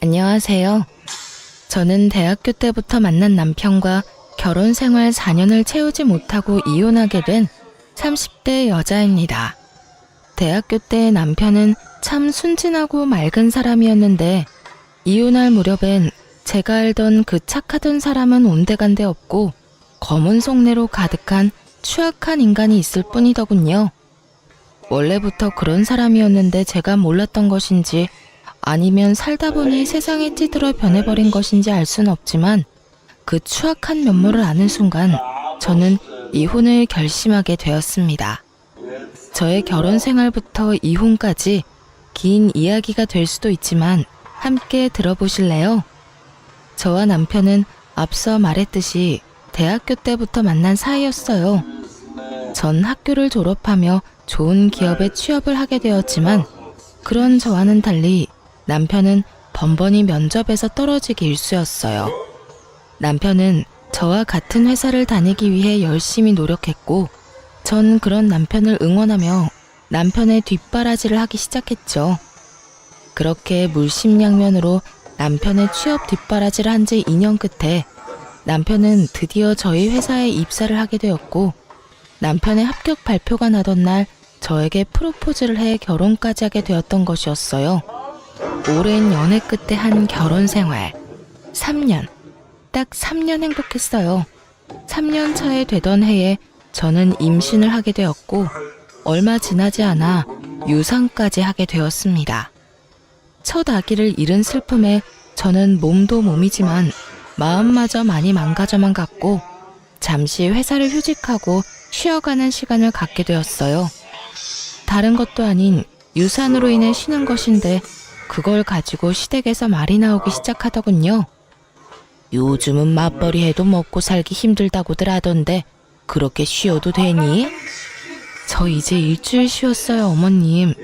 안녕하세요. 저는 대학교 때부터 만난 남편과 결혼 생활 4년을 채우지 못하고 이혼하게 된 30대 여자입니다. 대학교 때 남편은 참 순진하고 맑은 사람이었는데 이혼할 무렵엔 제가 알던 그 착하던 사람은 온데간데 없고 검은 속내로 가득한 추악한 인간이 있을 뿐이더군요. 원래부터 그런 사람이었는데 제가 몰랐던 것인지 아니면 살다 보니 세상에 찌들어 변해버린 것인지 알 수는 없지만 그 추악한 면모를 아는 순간 저는 이혼을 결심하게 되었습니다. 저의 결혼 생활부터 이혼까지 긴 이야기가 될 수도 있지만 함께 들어보실래요? 저와 남편은 앞서 말했듯이 대학교 때부터 만난 사이였어요. 전 학교를 졸업하며 좋은 기업에 취업을 하게 되었지만 그런 저와는 달리 남편은 번번이 면접에서 떨어지기 일쑤였어요. 남편은 저와 같은 회사를 다니기 위해 열심히 노력했고 전 그런 남편을 응원하며 남편의 뒷바라지를 하기 시작했죠. 그렇게 물심양면으로 남편의 취업 뒷바라지를 한 지 2년 끝에 남편은 드디어 저희 회사에 입사를 하게 되었고 남편의 합격 발표가 나던 날 저에게 프로포즈를 해 결혼까지 하게 되었던 것이었어요. 오랜 연애 끝에 한 결혼 생활 3년, 딱 3년 행복했어요. 3년 차에 되던 해에 저는 임신을 하게 되었고 얼마 지나지 않아 유산까지 하게 되었습니다. 첫 아기를 잃은 슬픔에 저는 몸도 몸이지만 마음마저 많이 망가져만 갔고 잠시 회사를 휴직하고 쉬어가는 시간을 갖게 되었어요. 다른 것도 아닌 유산으로 인해 쉬는 것인데 그걸 가지고 시댁에서 말이 나오기 시작하더군요. 요즘은 맞벌이 해도 먹고 살기 힘들다고들 하던데 그렇게 쉬어도 되니? 저 이제 일주일 쉬었어요, 어머님.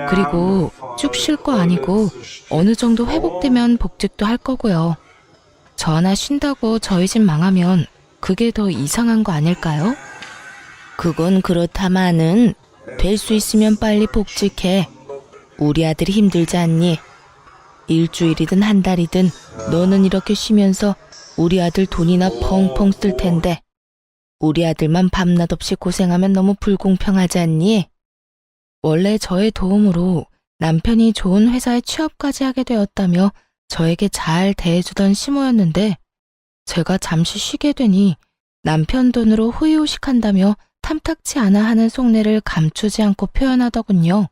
그리고 쭉 쉴 거 아니고 어느 정도 회복되면 복직도 할 거고요. 저 하나 쉰다고 저희 집 망하면 그게 더 이상한 거 아닐까요? 그건 그렇다마는 될 수 있으면 빨리 복직해. 우리 아들이 힘들지 않니? 일주일이든 한 달이든 너는 이렇게 쉬면서 우리 아들 돈이나 펑펑 쓸 텐데 우리 아들만 밤낮 없이 고생하면 너무 불공평하지 않니? 원래 저의 도움으로 남편이 좋은 회사에 취업까지 하게 되었다며 저에게 잘 대해주던 시모였는데 제가 잠시 쉬게 되니 남편 돈으로 호의호식한다며 탐탁치 않아 하는 속내를 감추지 않고 표현하더군요.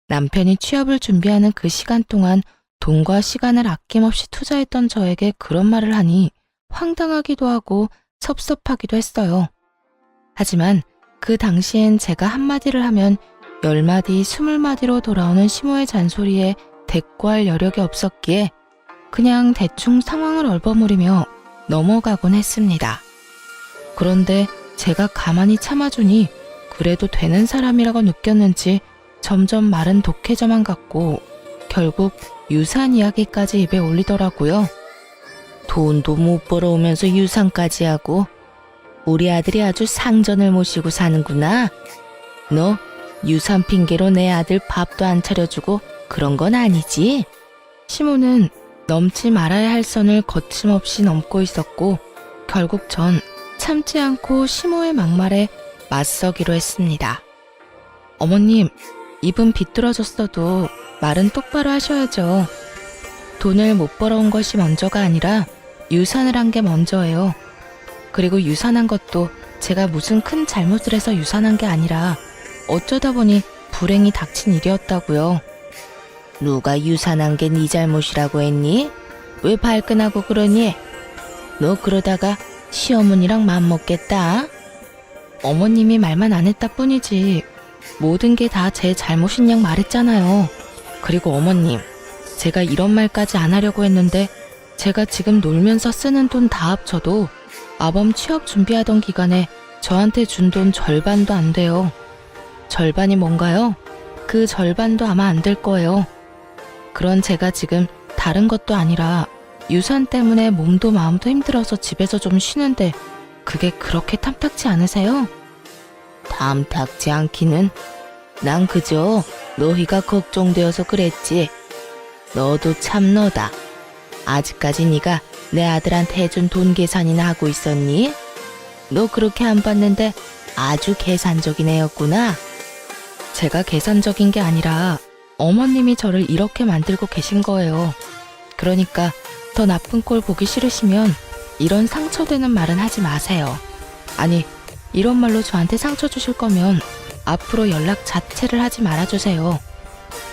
남편이 취업을 준비하는 그 시간 동안 돈과 시간을 아낌없이 투자했던 저에게 그런 말을 하니 황당하기도 하고 섭섭하기도 했어요. 하지만 그 당시엔 제가 한마디를 하면 10마디, 20마디로 돌아오는 시모의 잔소리에 대꾸할 여력이 없었기에 그냥 대충 상황을 얼버무리며 넘어가곤 했습니다. 그런데 제가 가만히 참아주니 그래도 되는 사람이라고 느꼈는지 점점 말은 독해져만 갔고 결국 유산 이야기까지 입에 올리더라고요. 돈도 못 벌어오면서 유산까지 하고 우리 아들이 아주 상전을 모시고 사는구나. 너 유산 핑계로 내 아들 밥도 안 차려주고 그런 건 아니지? 시모는 넘지 말아야 할 선을 거침없이 넘고 있었고 결국 전 참지 않고 시모의 막말에 맞서기로 했습니다. 어머님, 입은 비뚤어졌어도 말은 똑바로 하셔야죠. 돈을 못 벌어온 것이 먼저가 아니라 유산을 한 게 먼저예요. 그리고 유산한 것도 제가 무슨 큰 잘못을 해서 유산한 게 아니라 어쩌다 보니 불행이 닥친 일이었다고요. 누가 유산한 게 네 잘못이라고 했니? 왜 발끈하고 그러니? 너 그러다가 시어머니랑 맘먹겠다. 어머님이 말만 안 했다 뿐이지 모든 게 다 제 잘못인 양 말했잖아요. 그리고 어머님, 제가 이런 말까지 안 하려고 했는데 제가 지금 놀면서 쓰는 돈 다 합쳐도 아범 취업 준비하던 기간에 저한테 준 돈 절반도 안 돼요. 절반이 뭔가요? 그 절반도 아마 안 될 거예요. 그런 제가 지금 다른 것도 아니라 유산 때문에 몸도 마음도 힘들어서 집에서 좀 쉬는데 그게 그렇게 탐탁치 않으세요? 탐탁지 않기는 난 그저 너희가 걱정되어서 그랬지. 너도 참 너다. 아직까지 네가 내 아들한테 해준 돈 계산이나 하고 있었니? 너 그렇게 안 봤는데 아주 계산적인 애였구나. 제가 계산적인 게 아니라 어머님이 저를 이렇게 만들고 계신 거예요. 그러니까 더 나쁜 꼴 보기 싫으시면 이런 상처되는 말은 하지 마세요. 아니, 이런 말로 저한테 상처 주실 거면 앞으로 연락 자체를 하지 말아주세요.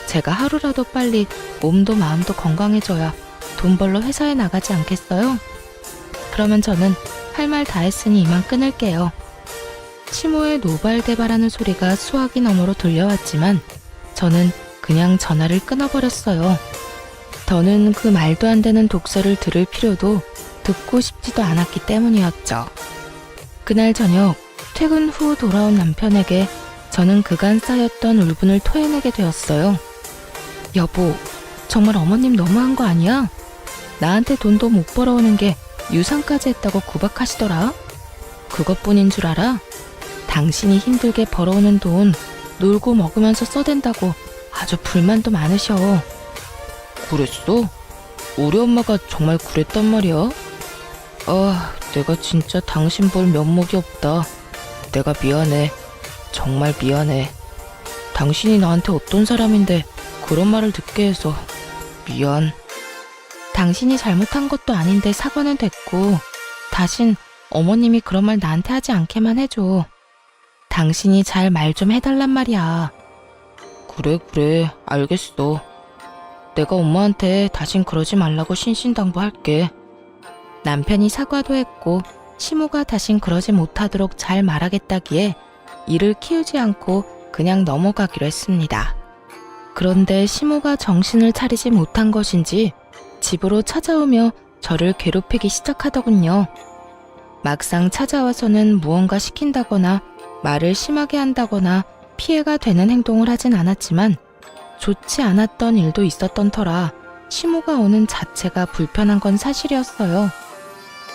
제가 하루라도 빨리 몸도 마음도 건강해져야 돈 벌러 회사에 나가지 않겠어요? 그러면 저는 할 말 다 했으니 이만 끊을게요. 시모의 노발대발하는 소리가 수화기 너머로 들려왔지만 저는 그냥 전화를 끊어버렸어요. 더는 그 말도 안 되는 독설을 들을 필요도 듣고 싶지도 않았기 때문이었죠. 그날 저녁 퇴근 후 돌아온 남편에게 저는 그간 쌓였던 울분을 토해내게 되었어요. 여보, 정말 어머님 너무한 거 아니야? 나한테 돈도 못 벌어오는 게 유산까지 했다고 구박하시더라. 그것뿐인 줄 알아? 당신이 힘들게 벌어오는 돈 놀고 먹으면서 써댄다고 아주 불만도 많으셔. 그랬어? 우리 엄마가 정말 그랬단 말이야? 내가 진짜 당신 볼 면목이 없다. 내가 미안해. 정말 미안해. 당신이 나한테 어떤 사람인데 그런 말을 듣게 해서 미안. 당신이 잘못한 것도 아닌데 사과는 됐고 다신 어머님이 그런 말 나한테 하지 않게만 해줘. 당신이 잘 말 좀 해달란 말이야. 그래, 알겠어. 내가 엄마한테 다신 그러지 말라고 신신당부할게. 남편이 사과도 했고 시모가 다신 그러지 못하도록 잘 말하겠다기에 이를 키우지 않고 그냥 넘어가기로 했습니다. 그런데 시모가 정신을 차리지 못한 것인지 집으로 찾아오며 저를 괴롭히기 시작하더군요. 막상 찾아와서는 무언가 시킨다거나 말을 심하게 한다거나 피해가 되는 행동을 하진 않았지만 좋지 않았던 일도 있었던 터라 시모가 오는 자체가 불편한 건 사실이었어요.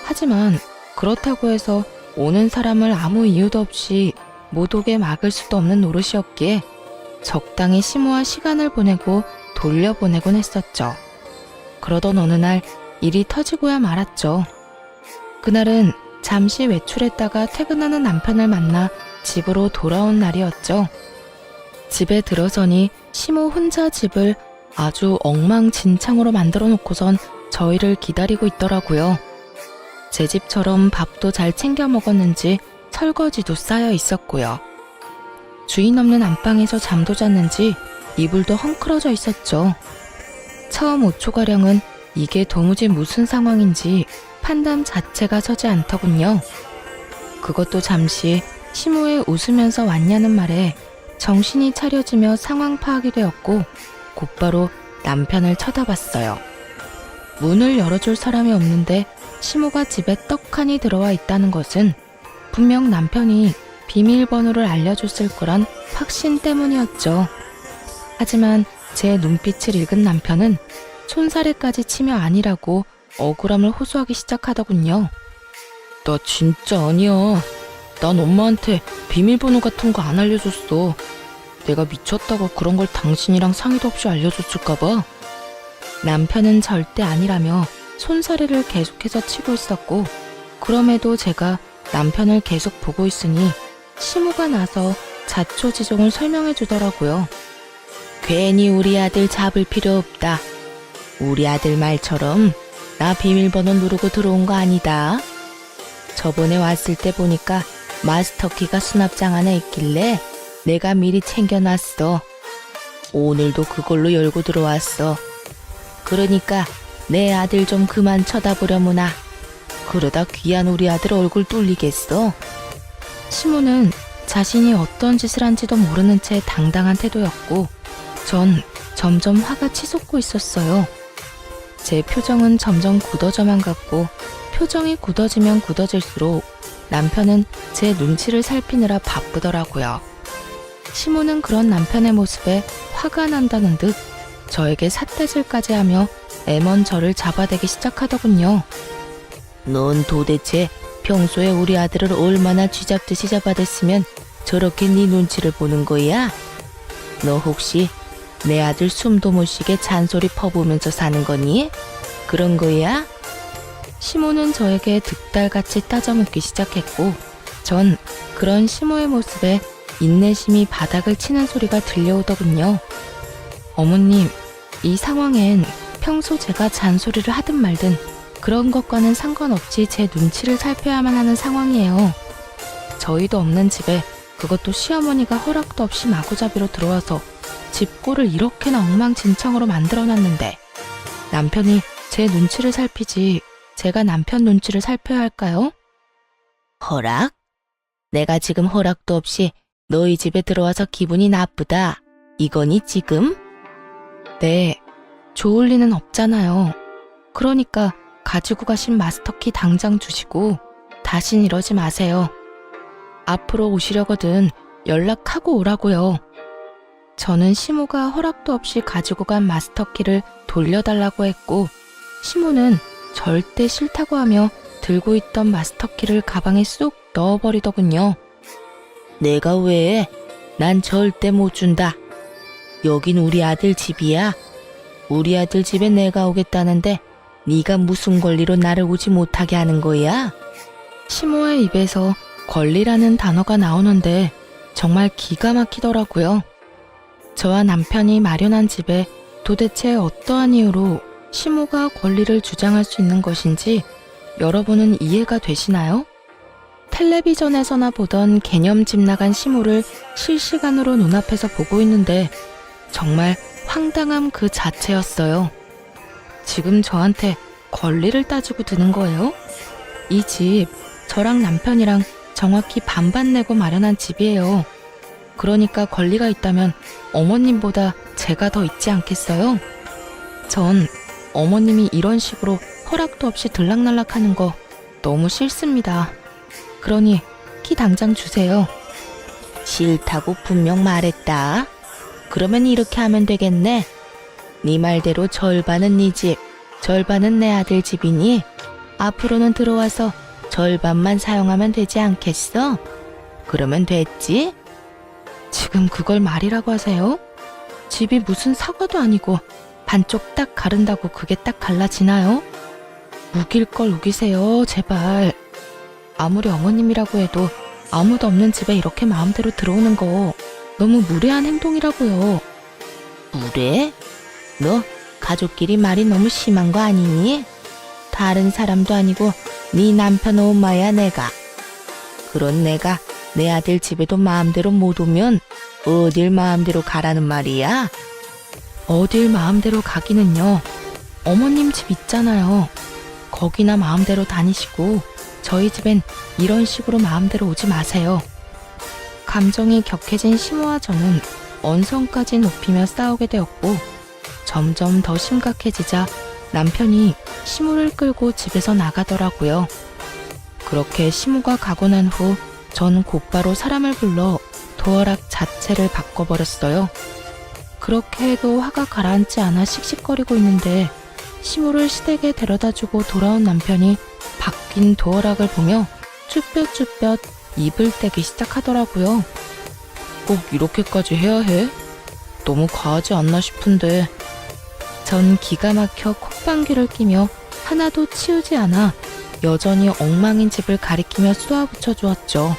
하지만 그렇다고 해서 오는 사람을 아무 이유도 없이 못 오게 막을 수도 없는 노릇이었기에 적당히 시모와 시간을 보내고 돌려보내곤 했었죠. 그러던 어느 날 일이 터지고야 말았죠. 그날은 잠시 외출했다가 퇴근하는 남편을 만나 집으로 돌아온 날이었죠. 집에 들어서니 시모 혼자 집을 아주 엉망진창으로 만들어 놓고선 저희를 기다리고 있더라고요. 제 집처럼 밥도 잘 챙겨 먹었는지 설거지도 쌓여 있었고요. 주인 없는 안방에서 잠도 잤는지 이불도 헝클어져 있었죠. 처음 5초가량은 이게 도무지 무슨 상황인지 판단 자체가 서지 않더군요. 그것도 잠시 시모의 웃으면서 왔냐는 말에 정신이 차려지며 상황 파악이 되었고 곧바로 남편을 쳐다봤어요. 문을 열어줄 사람이 없는데 시모가 집에 떡하니 들어와 있다는 것은 분명 남편이 비밀번호를 알려줬을 거란 확신 때문이었죠. 하지만 제 눈빛을 읽은 남편은 손사래까지 치며 아니라고 억울함을 호소하기 시작하더군요. 나 진짜 아니야. 난 엄마한테 비밀번호 같은 거 안 알려줬어. 내가 미쳤다고 그런 걸 당신이랑 상의도 없이 알려줬을까봐. 남편은 절대 아니라며 손사래를 계속해서 치고 있었고 그럼에도 제가 남편을 계속 보고 있으니 시모가 나서 자초지종을 설명해 주더라고요. 괜히 우리 아들 잡을 필요 없다. 우리 아들 말처럼 나 비밀번호 누르고 들어온 거 아니다. 저번에 왔을 때 보니까 마스터키가 수납장 안에 있길래 내가 미리 챙겨놨어. 오늘도 그걸로 열고 들어왔어. 그러니까 내 아들 좀 그만 쳐다보려무나. 그러다 귀한 우리 아들 얼굴 뚫리겠어. 시모는 자신이 어떤 짓을 한지도 모르는 채 당당한 태도였고 전 점점 화가 치솟고 있었어요. 제 표정은 점점 굳어져만 갔고 표정이 굳어지면 굳어질수록 남편은 제 눈치를 살피느라 바쁘더라고요. 시모는 그런 남편의 모습에 화가 난다는 듯 저에게 삿대질까지 하며 애먼 저를 잡아대기 시작하더군요. 넌 도대체 평소에 우리 아들을 얼마나 쥐잡듯이 잡아댔으면 저렇게 네 눈치를 보는 거야? 너 혹시 내 아들 숨도 못 쉬게 잔소리 퍼부으면서 사는 거니? 그런 거야? 시모는 저에게 득달같이 따져묻기 시작했고 전 그런 시모의 모습에 인내심이 바닥을 치는 소리가 들려오더군요. 어머님, 이 상황엔 평소 제가 잔소리를 하든 말든 그런 것과는 상관없이 제 눈치를 살펴야만 하는 상황이에요. 저희도 없는 집에 그것도 시어머니가 허락도 없이 마구잡이로 들어와서 집골을 이렇게나 엉망진창으로 만들어놨는데 남편이 제 눈치를 살피지 제가 남편 눈치를 살펴야 할까요? 허락? 내가 지금 허락도 없이 너희 집에 들어와서 기분이 나쁘다. 이거니 지금? 네, 좋을 리는 없잖아요. 그러니까 가지고 가신 마스터키 당장 주시고 다신 이러지 마세요. 앞으로 오시려거든 연락하고 오라고요. 저는 시모가 허락도 없이 가지고 간 마스터키를 돌려달라고 했고 시모는 절대 싫다고 하며 들고 있던 마스터키를 가방에 쏙 넣어버리더군요. 내가 왜? 난 절대 못 준다. 여긴 우리 아들 집이야. 우리 아들 집에 내가 오겠다는데 네가 무슨 권리로 나를 오지 못하게 하는 거야? 시모의 입에서 권리라는 단어가 나오는데 정말 기가 막히더라고요. 저와 남편이 마련한 집에 도대체 어떠한 이유로 시모가 권리를 주장할 수 있는 것인지 여러분은 이해가 되시나요? 텔레비전에서나 보던 개념 집 나간 시모를 실시간으로 눈앞에서 보고 있는데 정말 황당함 그 자체였어요. 지금 저한테 권리를 따지고 드는 거예요? 이 집 저랑 남편이랑 정확히 반반 내고 마련한 집이에요. 그러니까 권리가 있다면 어머님보다 제가 더 있지 않겠어요? 전 어머님이 이런 식으로 허락도 없이 들락날락하는 거 너무 싫습니다. 그러니 키 당장 주세요. 싫다고 분명 말했다. 그러면 이렇게 하면 되겠네. 네 말대로 절반은 네 집, 절반은 내 아들 집이니 앞으로는 들어와서 절반만 사용하면 되지 않겠어? 그러면 됐지? 지금 그걸 말이라고 하세요? 집이 무슨 사과도 아니고 반쪽 딱 가른다고 그게 딱 갈라지나요? 우길 걸 우기세요, 제발. 아무리 어머님이라고 해도 아무도 없는 집에 이렇게 마음대로 들어오는 거 너무 무례한 행동이라고요. 무례? 너 가족끼리 말이 너무 심한 거 아니니? 다른 사람도 아니고 네 남편 엄마야 내가. 그런 내가 내 아들 집에도 마음대로 못 오면 어딜 마음대로 가라는 말이야? 어딜 마음대로 가기는요. 어머님 집 있잖아요. 거기나 마음대로 다니시고 저희 집엔 이런 식으로 마음대로 오지 마세요. 감정이 격해진 시모와 저는 언성까지 높이며 싸우게 되었고 점점 더 심각해지자 남편이 시모를 끌고 집에서 나가더라고요. 그렇게 시모가 가고 난 후 전 곧바로 사람을 불러 도어락 자체를 바꿔버렸어요. 그렇게 해도 화가 가라앉지 않아 씩씩거리고 있는데 시모를 시댁에 데려다주고 돌아온 남편이 바뀐 도어락을 보며 쭈뼛쭈뼛 입을 떼기 시작하더라고요. 꼭 이렇게까지 해야 해? 너무 과하지 않나 싶은데. 전 기가 막혀 콧방귀를 끼며 하나도 치우지 않아 여전히 엉망인 집을 가리키며 쏘아붙여 주었죠.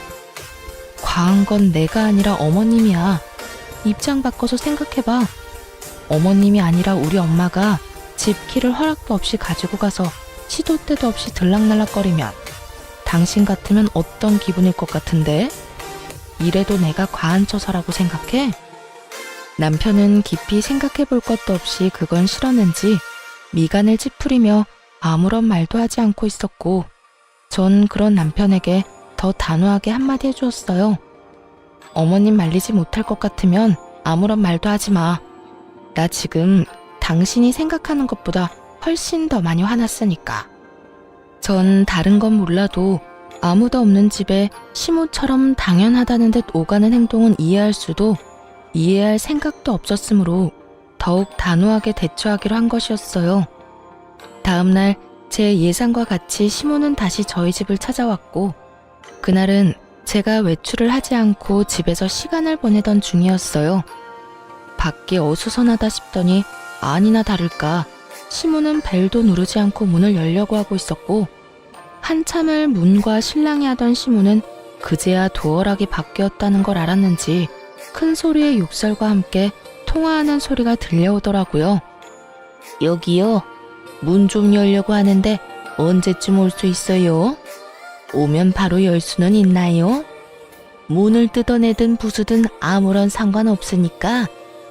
과한 건 내가 아니라 어머님이야. 입장 바꿔서 생각해봐. 어머님이 아니라 우리 엄마가 집 키를 허락도 없이 가지고 가서 시도 때도 없이 들락날락거리면 당신 같으면 어떤 기분일 것 같은데? 이래도 내가 과한 처사라고 생각해? 남편은 깊이 생각해 볼 것도 없이 그건 싫었는지 미간을 찌푸리며 아무런 말도 하지 않고 있었고 전 그런 남편에게 더 단호하게 한마디 해주었어요. 어머님 말리지 못할 것 같으면 아무런 말도 하지 마. 나 지금 당신이 생각하는 것보다 훨씬 더 많이 화났으니까. 전 다른 건 몰라도 아무도 없는 집에 시모처럼 당연하다는 듯 오가는 행동은 이해할 수도 이해할 생각도 없었으므로 더욱 단호하게 대처하기로 한 것이었어요. 다음날 제 예상과 같이 시모는 다시 저희 집을 찾아왔고 그날은 제가 외출을 하지 않고 집에서 시간을 보내던 중이었어요. 밖이 어수선하다 싶더니 아니나 다를까 시모는 벨도 누르지 않고 문을 열려고 하고 있었고, 한참을 문과 실랑이 하던 시모는 그제야 도어락이 바뀌었다는 걸 알았는지 큰 소리의 욕설과 함께 통화하는 소리가 들려오더라고요. 여기요. 문 좀 열려고 하는데 언제쯤 올 수 있어요? 오면 바로 열 수는 있나요? 문을 뜯어내든 부수든 아무런 상관없으니까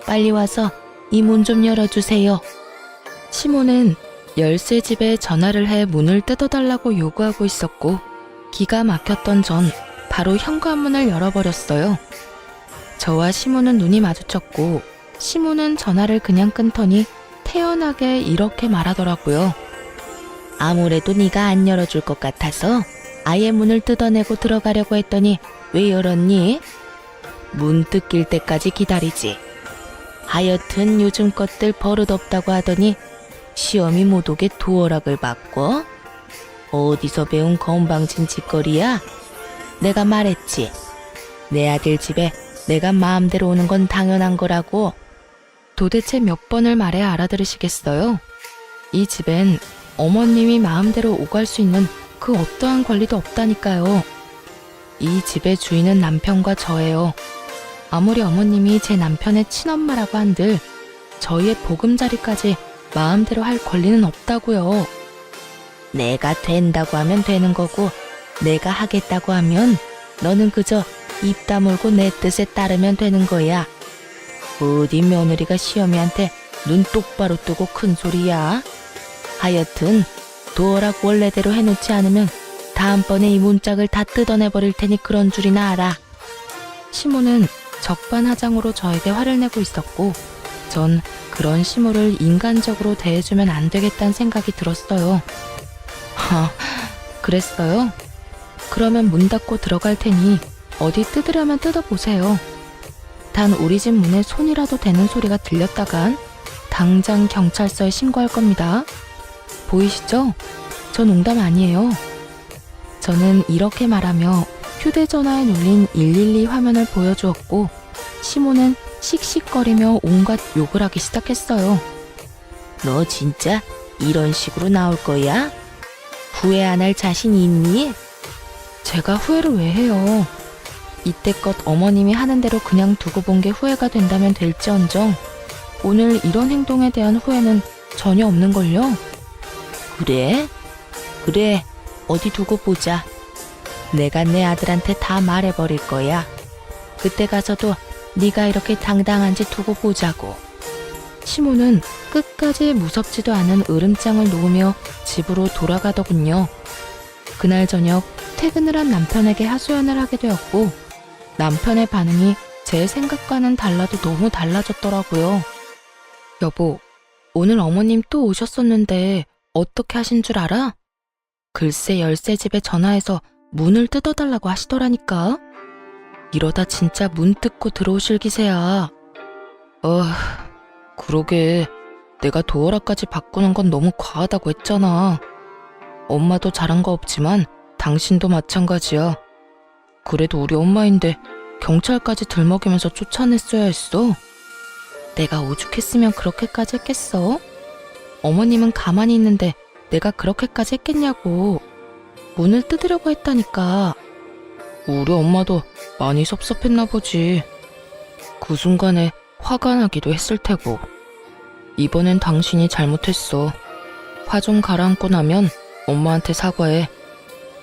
빨리 와서 이 문 좀 열어주세요. 시모는 열쇠집에 전화를 해 문을 뜯어달라고 요구하고 있었고, 기가 막혔던 전 바로 현관문을 열어버렸어요. 저와 시모는 눈이 마주쳤고, 시모는 전화를 그냥 끊더니 태연하게 이렇게 말하더라고요. 아무래도 네가 안 열어줄 것 같아서 아예 문을 뜯어내고 들어가려고 했더니 왜 열었니? 문 뜯길 때까지 기다리지. 하여튼 요즘 것들 버릇없다고 하더니 시험이 못 오게 도어락을 바꿔? 어디서 배운 건방진 짓거리야? 내가 말했지. 내 아들 집에 내가 마음대로 오는 건 당연한 거라고. 도대체 몇 번을 말해야 알아들으시겠어요? 이 집엔 어머님이 마음대로 오갈 수 있는 그 어떠한 권리도 없다니까요. 이 집의 주인은 남편과 저예요. 아무리 어머님이 제 남편의 친엄마라고 한들 저희의 보금자리까지 마음대로 할 권리는 없다고요. 내가 된다고 하면 되는 거고, 내가 하겠다고 하면 너는 그저 입 다물고 내 뜻에 따르면 되는 거야. 어디 며느리가 시어미한테 눈 똑바로 뜨고 큰 소리야. 하여튼 도어락 원래대로 해놓지 않으면 다음번에 이 문짝을 다 뜯어내버릴 테니 그런 줄이나 알아. 시모는 적반하장으로 저에게 화를 내고 있었고, 전 그런 시모를 인간적으로 대해주면 안 되겠다는 생각이 들었어요. 그랬어요? 그러면 문 닫고 들어갈 테니 어디 뜯으려면 뜯어보세요. 단 우리 집 문에 손이라도 대는 소리가 들렸다간 당장 경찰서에 신고할 겁니다. 보이시죠? 저 농담 아니에요. 저는 이렇게 말하며 휴대전화에 눌린 112 화면을 보여주었고, 시모는 씩씩거리며 온갖 욕을 하기 시작했어요. 너 진짜 이런 식으로 나올 거야? 후회 안 할 자신 있니? 제가 후회를 왜 해요? 이때껏 어머님이 하는 대로 그냥 두고 본 게 후회가 된다면 될지언정 오늘 이런 행동에 대한 후회는 전혀 없는걸요? 그래? 그래, 어디 두고 보자. 내가 내 아들한테 다 말해버릴 거야. 그때 가서도 네가 이렇게 당당한지 두고 보자고. 시모는 끝까지 무섭지도 않은 으름장을 놓으며 집으로 돌아가더군요. 그날 저녁 퇴근을 한 남편에게 하소연을 하게 되었고, 남편의 반응이 제 생각과는 달라도 너무 달라졌더라고요. 여보, 오늘 어머님 또 오셨었는데 어떻게 하신 줄 알아? 글쎄 열쇠집에 전화해서 문을 뜯어달라고 하시더라니까. 이러다 진짜 문 뜯고 들어오실 기세야. 그러게 내가 도어락까지 바꾸는 건 너무 과하다고 했잖아. 엄마도 잘한 거 없지만 당신도 마찬가지야. 그래도 우리 엄마인데 경찰까지 들먹이면서 쫓아냈어야 했어. 내가 오죽했으면 그렇게까지 했겠어? 어머님은 가만히 있는데 내가 그렇게까지 했겠냐고. 문을 뜯으려고 했다니까. 우리 엄마도 많이 섭섭했나 보지. 그 순간에 화가 나기도 했을 테고. 이번엔 당신이 잘못했어. 화 좀 가라앉고 나면 엄마한테 사과해.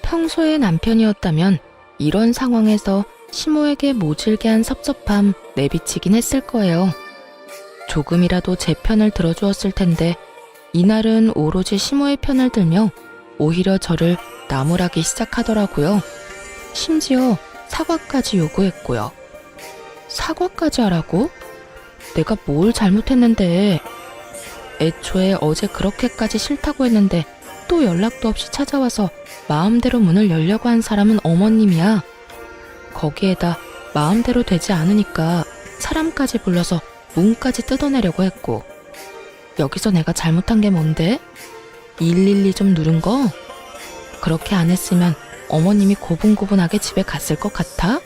평소에 남편이었다면 이런 상황에서 시모에게 모질게 한 섭섭함 내비치긴 했을 거예요. 조금이라도 제 편을 들어주었을 텐데 이날은 오로지 시모의 편을 들며 오히려 저를 나무라기 시작하더라고요. 심지어 사과까지 요구했고요. 사과까지 하라고? 내가 뭘 잘못했는데. 애초에 어제 그렇게까지 싫다고 했는데 또 연락도 없이 찾아와서 마음대로 문을 열려고 한 사람은 어머님이야. 거기에다 마음대로 되지 않으니까 사람까지 불러서 문까지 뜯어내려고 했고. 여기서 내가 잘못한 게 뭔데? 112 좀 누른 거? 그렇게 안 했으면 어머님이 고분고분하게 집에 갔을 것 같아?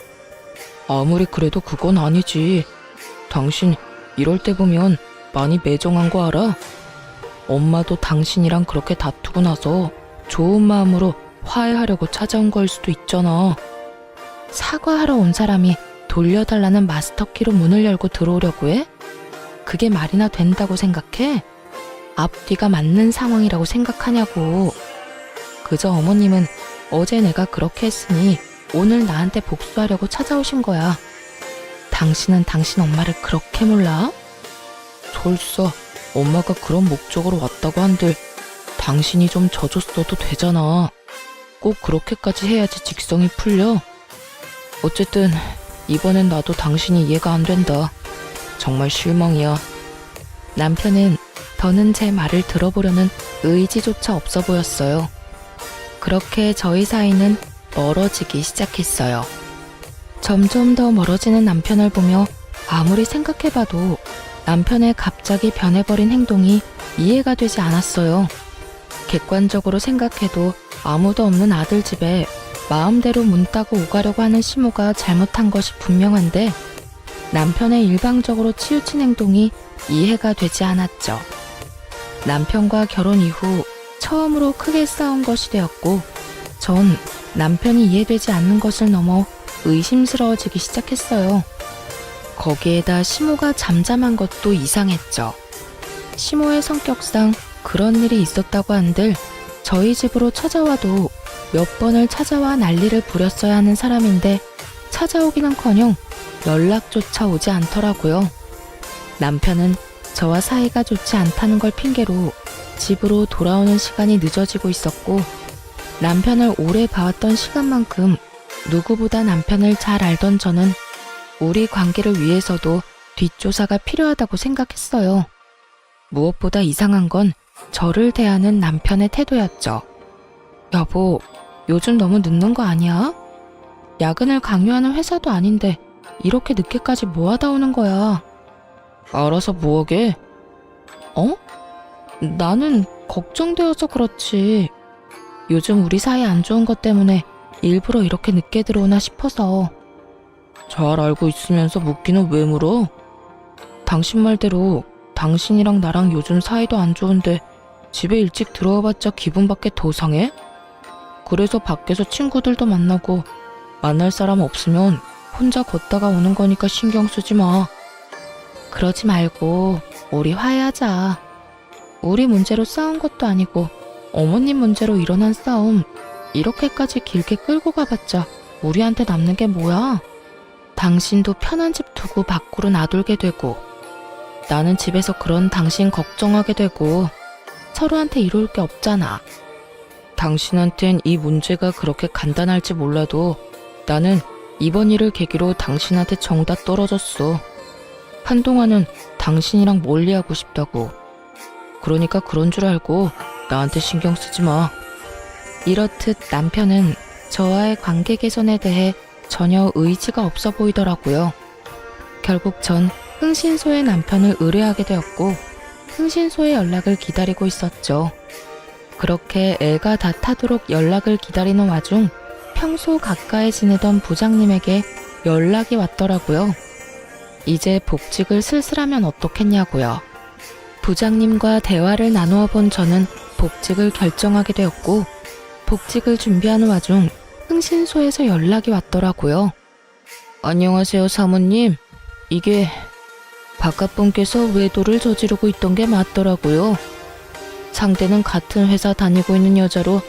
아무리 그래도 그건 아니지. 당신 이럴 때 보면 많이 매정한 거 알아? 엄마도 당신이랑 그렇게 다투고 나서 좋은 마음으로 화해하려고 찾아온 걸 수도 있잖아. 사과하러 온 사람이 돌려달라는 마스터키로 문을 열고 들어오려고 해? 그게 말이나 된다고 생각해? 앞뒤가 맞는 상황이라고 생각하냐고. 그저 어머님은 어제 내가 그렇게 했으니 오늘 나한테 복수하려고 찾아오신 거야. 당신은 당신 엄마를 그렇게 몰라? 설사 엄마가 그런 목적으로 왔다고 한들 당신이 좀 져줬어도 되잖아. 꼭 그렇게까지 해야지 직성이 풀려. 어쨌든 이번엔 나도 당신이 이해가 안 된다. 정말 실망이야. 남편은 더는 제 말을 들어보려는 의지조차 없어 보였어요. 그렇게 저희 사이는 멀어지기 시작했어요. 점점 더 멀어지는 남편을 보며 아무리 생각해봐도 남편의 갑자기 변해버린 행동이 이해가 되지 않았어요. 객관적으로 생각해도 아무도 없는 아들 집에 마음대로 문 따고 오가려고 하는 시모가 잘못한 것이 분명한데 남편의 일방적으로 치우친 행동이 이해가 되지 않았죠. 남편과 결혼 이후 처음으로 크게 싸운 것이 되었고 전 남편이 이해되지 않는 것을 넘어 의심스러워지기 시작했어요. 거기에다 시모가 잠잠한 것도 이상했죠. 시모의 성격상 그런 일이 있었다고 한들 저희 집으로 찾아와도 몇 번을 찾아와 난리를 부렸어야 하는 사람인데 찾아오기는커녕 연락조차 오지 않더라고요. 남편은 저와 사이가 좋지 않다는 걸 핑계로 집으로 돌아오는 시간이 늦어지고 있었고 남편을 오래 봐왔던 시간만큼 누구보다 남편을 잘 알던 저는 우리 관계를 위해서도 뒷조사가 필요하다고 생각했어요. 무엇보다 이상한 건 저를 대하는 남편의 태도였죠. 여보, 요즘 너무 늦는 거 아니야? 야근을 강요하는 회사도 아닌데 이렇게 늦게까지 뭐 하다 오는 거야? 알아서 뭐하게? 어? 나는 걱정되어서 그렇지. 요즘 우리 사이 안 좋은 것 때문에 일부러 이렇게 늦게 들어오나 싶어서. 잘 알고 있으면서 묻기는 왜 물어? 당신 말대로 당신이랑 나랑 요즘 사이도 안 좋은데 집에 일찍 들어와봤자 기분밖에 더 상해? 그래서 밖에서 친구들도 만나고 만날 사람 없으면 혼자 걷다가 오는 거니까 신경 쓰지 마. 그러지 말고 우리 화해하자. 우리 문제로 싸운 것도 아니고 어머님 문제로 일어난 싸움 이렇게까지 길게 끌고 가봤자 우리한테 남는 게 뭐야? 당신도 편한 집 두고 밖으로 놔둘게 되고 나는 집에서 그런 당신 걱정하게 되고 서로한테 이로울 게 없잖아. 당신한텐 이 문제가 그렇게 간단할지 몰라도 나는 이번 일을 계기로 당신한테 정답 떨어졌어. 한동안은 당신이랑 멀리하고 싶다고. 그러니까 그런 줄 알고 나한테 신경 쓰지 마. 이렇듯 남편은 저와의 관계 개선에 대해 전혀 의지가 없어 보이더라고요. 결국 전 흥신소의 남편을 의뢰하게 되었고 흥신소의 연락을 기다리고 있었죠. 그렇게 애가 다 타도록 연락을 기다리는 와중 평소 가까이 지내던 부장님에게 연락이 왔더라고요. 이제 복직을 슬슬하면 어떻겠냐고요. 부장님과 대화를 나누어 본 저는 복직을 결정하게 되었고 복직을 준비하는 와중 흥신소에서 연락이 왔더라고요. 안녕하세요 사모님. 이게 바깥분께서 외도를 저지르고 있던 게 맞더라고요. 상대는 같은 회사 다니고 있는 여자로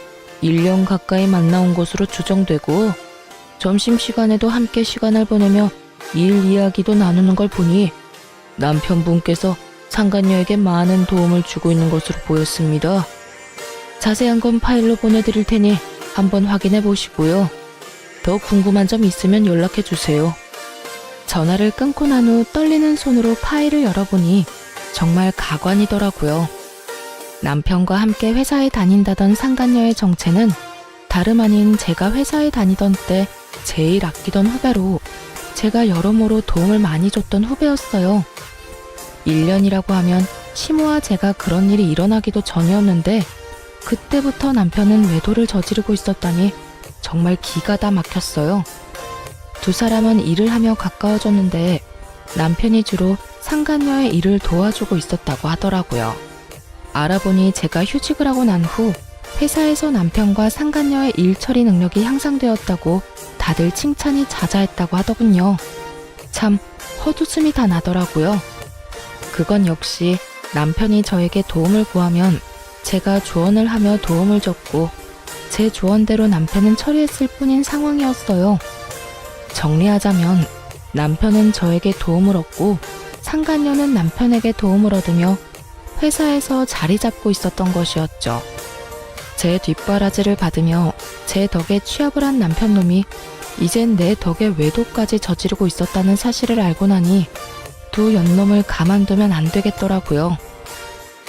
1년 가까이 만나온 것으로 추정되고 점심시간에도 함께 시간을 보내며 일 이야기도 나누는 걸 보니 남편분께서 상간녀에게 많은 도움을 주고 있는 것으로 보였습니다. 자세한 건 파일로 보내드릴 테니 한번 확인해 보시고요. 더 궁금한 점 있으면 연락해 주세요. 전화를 끊고 난 후 떨리는 손으로 파일을 열어보니 정말 가관이더라고요. 남편과 함께 회사에 다닌다던 상간녀의 정체는 다름 아닌 제가 회사에 다니던 때 제일 아끼던 후배로 제가 여러모로 도움을 많이 줬던 후배였어요. 1년이라고 하면 시모와 제가 그런 일이 일어나기도 전이었는데 그때부터 남편은 외도를 저지르고 있었다니 정말 기가 다 막혔어요. 두 사람은 일을 하며 가까워졌는데 남편이 주로 상간녀의 일을 도와주고 있었다고 하더라고요. 알아보니 제가 휴직을 하고 난 후 회사에서 남편과 상간녀의 일 처리 능력이 향상되었다고 다들 칭찬이 자자했다고 하더군요. 참 헛웃음이 다 나더라고요. 그건 역시 남편이 저에게 도움을 구하면 제가 조언을 하며 도움을 줬고 제 조언대로 남편은 처리했을 뿐인 상황이었어요. 정리하자면 남편은 저에게 도움을 얻고 상간녀는 남편에게 도움을 얻으며 회사에서 자리 잡고 있었던 것이었죠. 제 뒷바라지를 받으며 제 덕에 취업을 한 남편놈이 이젠 내 덕에 외도까지 저지르고 있었다는 사실을 알고 나니 두 연놈을 가만두면 안 되겠더라고요.